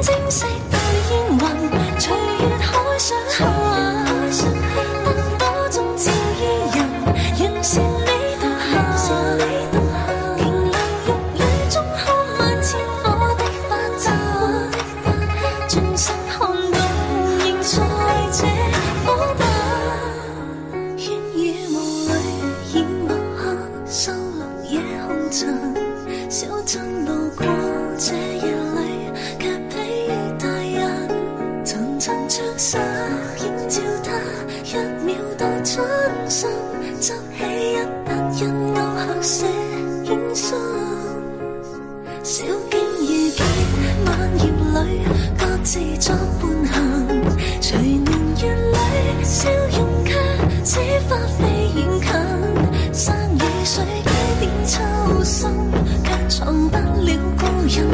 睛色對煙雲，隨月海上行。燈火中照依人，仍是你獨行。停留玉女中看萬千火的花綻，盡心看到仍在這火把。煙雨霧裏掩墨客，收錄夜紅塵。小鎮路過這夜裏，卻比大人層層着實映照他，一秒到真心，執起一沓印勾黑色影信。小徑遇見萬葉裏，各自作伴行。隨年月裏，笑容卻似花飛遠近。山與水幾點秋深，卻藏不了故人。